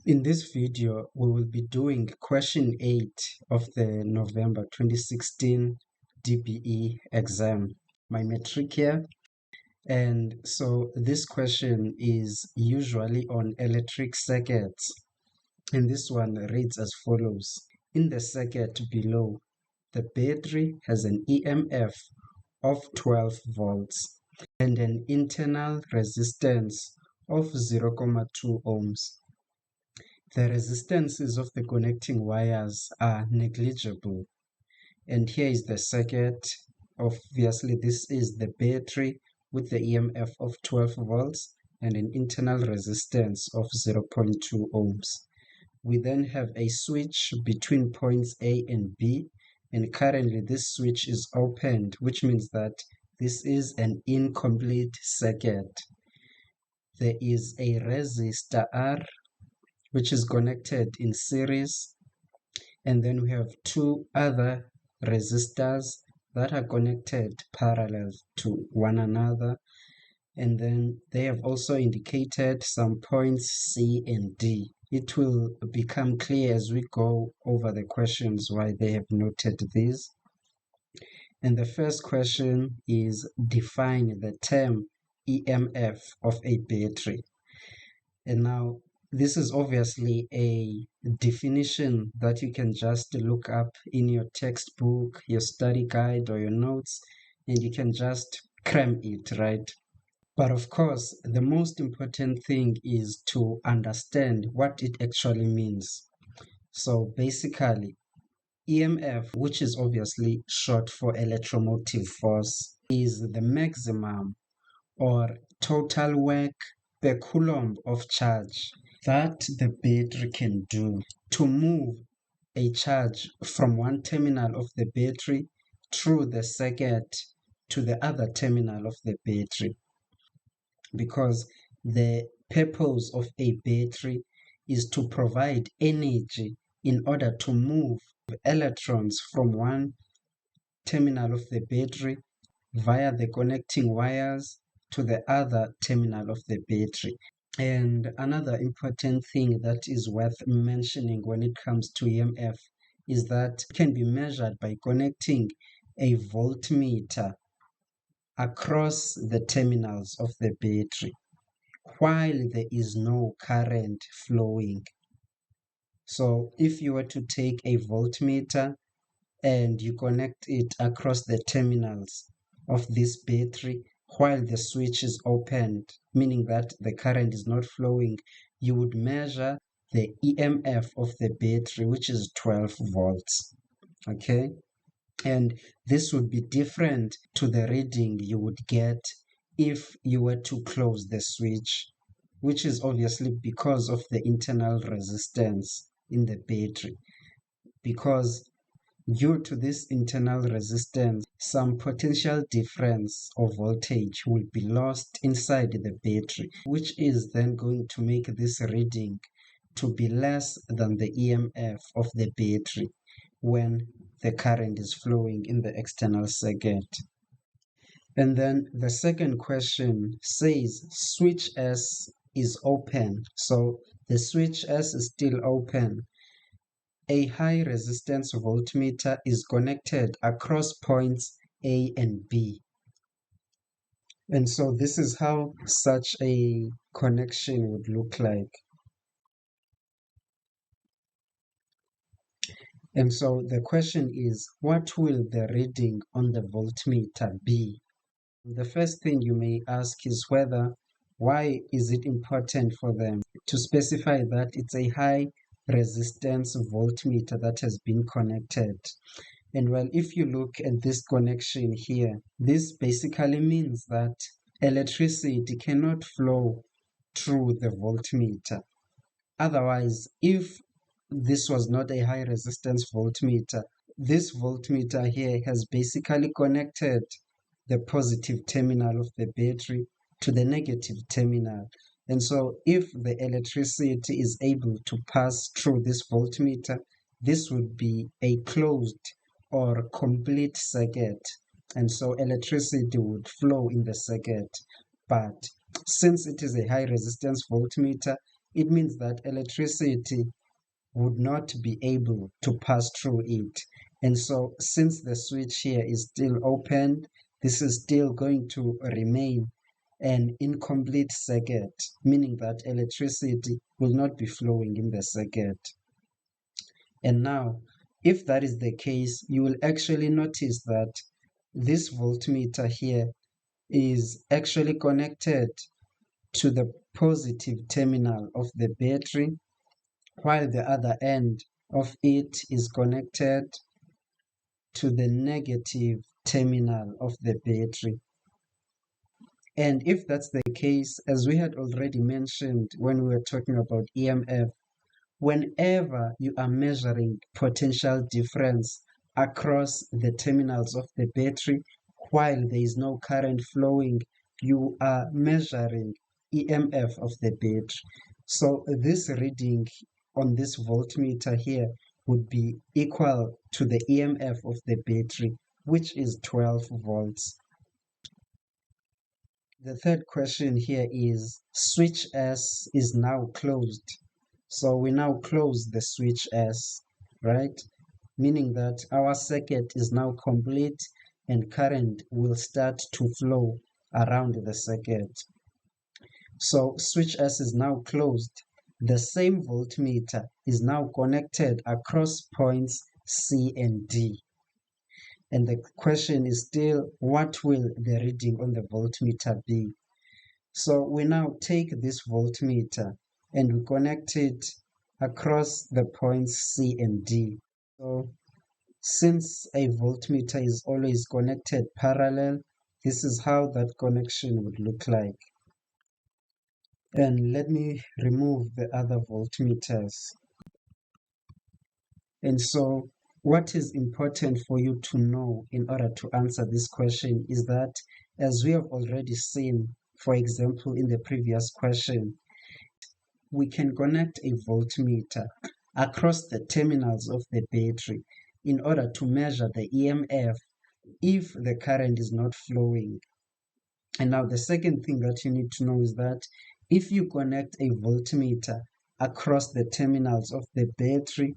In this video, we will be doing question 8 of the November 2016 DBE exam, my metric here. And so this question is usually on electric circuits. And this one reads as follows. In the circuit below, the battery has an EMF of 12 volts and an internal resistance of 0.2 ohms. The resistances of the connecting wires are negligible. And here is the circuit. Obviously, this is the battery with the EMF of 12 volts and an internal resistance of 0.2 ohms. We then have a switch between points A and B, and currently this switch is opened, which means that this is an incomplete circuit. There is a resistor R which is connected in series, and then we have two other resistors that are connected parallel to one another, and then they have also indicated some points C and D. It will become clear as we go over the questions why they have noted these. And the first question is define the term EMF of a battery. And now this is obviously a definition that you can just look up in your textbook, your study guide, or your notes, and you can just cram it, right? But of course, the most important thing is to understand what it actually means. So basically, EMF, which is obviously short for electromotive force, is the maximum or total work per coulomb of charge that the battery can do to move a charge from one terminal of the battery through the circuit to the other terminal of the battery. Because the purpose of a battery is to provide energy in order to move electrons from one terminal of the battery via the connecting wires to the other terminal of the battery. And another important thing that is worth mentioning when it comes to EMF is that it can be measured by connecting a voltmeter across the terminals of the battery while there is no current flowing. So if you were to take a voltmeter and you connect it across the terminals of this battery while the switch is opened, meaning that the current is not flowing, you would measure the EMF of the battery, which is 12 volts. Okay? And this would be different to the reading you would get if you were to close the switch, which is obviously because of the internal resistance in the battery. Because due to this internal resistance, some potential difference of voltage will be lost inside the battery, which is then going to make this reading to be less than the EMF of the battery when the current is flowing in the external circuit. And then the second question says switch S is open. So the switch S is still open. A high resistance voltmeter is connected across points A and B. And so this is how such a connection would look like. And so the question is, what will the reading on the voltmeter be? The first thing you may ask is why is it important for them to specify that it's a high resistance voltmeter that has been connected? And well, if you look at this connection here, this basically means that electricity cannot flow through the voltmeter. Otherwise, if this was not a high resistance voltmeter, this voltmeter here has basically connected the positive terminal of the battery to the negative terminal. And so if the electricity is able to pass through this voltmeter, this would be a closed or complete circuit. And so electricity would flow in the circuit. But since it is a high resistance voltmeter, it means that electricity would not be able to pass through it. And so since the switch here is still open, this is still going to remain an incomplete circuit, meaning that electricity will not be flowing in the circuit. And now, if that is the case, you will actually notice that this voltmeter here is actually connected to the positive terminal of the battery, while the other end of it is connected to the negative terminal of the battery. And if that's the case, as we had already mentioned when we were talking about EMF, whenever you are measuring potential difference across the terminals of the battery while there is no current flowing, you are measuring EMF of the battery. So this reading on this voltmeter here would be equal to the EMF of the battery, which is 12 volts. The third question here is switch S is now closed. So we now close the switch S, right? Meaning that our circuit is now complete and current will start to flow around the circuit. So switch S is now closed. The same voltmeter is now connected across points C and D. And the question is still, what will the reading on the voltmeter be? So we now take this voltmeter and we connect it across the points C and D. So since a voltmeter is always connected parallel, this is how that connection would look like. And let me remove the other voltmeters. And so what is important for you to know in order to answer this question is that, as we have already seen, for example, in the previous question, we can connect a voltmeter across the terminals of the battery in order to measure the EMF if the current is not flowing. And now the second thing that you need to know is that if you connect a voltmeter across the terminals of the battery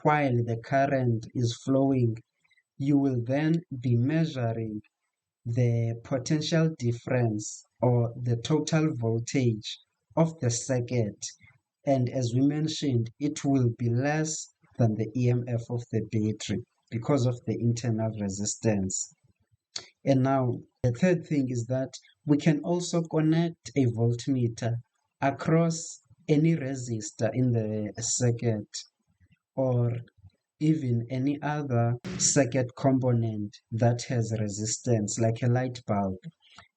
while the current is flowing, you will then be measuring the potential difference or the total voltage of the circuit. And as we mentioned, it will be less than the EMF of the battery because of the internal resistance. And now the third thing is that we can also connect a voltmeter across any resistor in the circuit or even any other circuit component that has resistance, like a light bulb.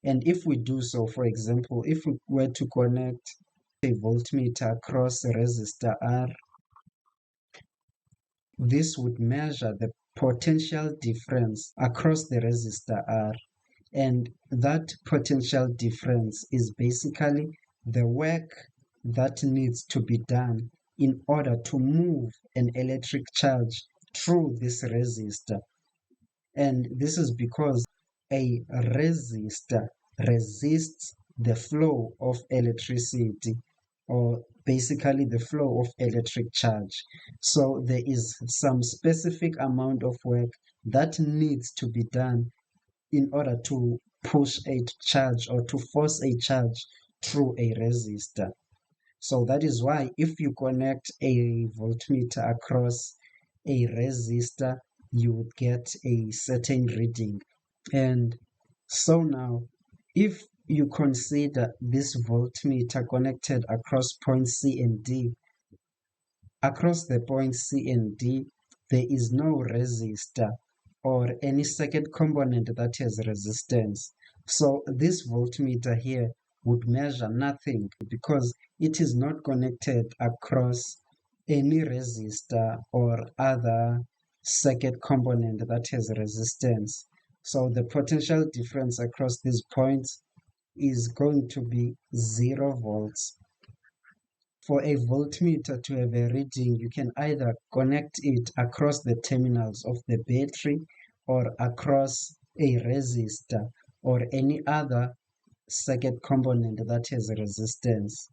And if we do so, for example, if we were to connect a voltmeter across a resistor R, this would measure the potential difference across the resistor R. And that potential difference is basically the work that needs to be done in order to move an electric charge through this resistor. And this is because a resistor resists the flow of electricity, or basically the flow of electric charge. So there is some specific amount of work that needs to be done in order to push a charge or to force a charge through a resistor. So that is why if you connect a voltmeter across a resistor, you would get a certain reading. And so now, if you consider this voltmeter connected across points C and D, across the points C and D, there is no resistor or any circuit component that has resistance. So this voltmeter here would measure nothing because it is not connected across any resistor or other circuit component that has resistance. So the potential difference across these points is going to be 0 volts. For a voltmeter to have a reading, you can either connect it across the terminals of the battery or across a resistor or any other circuit component that has resistance.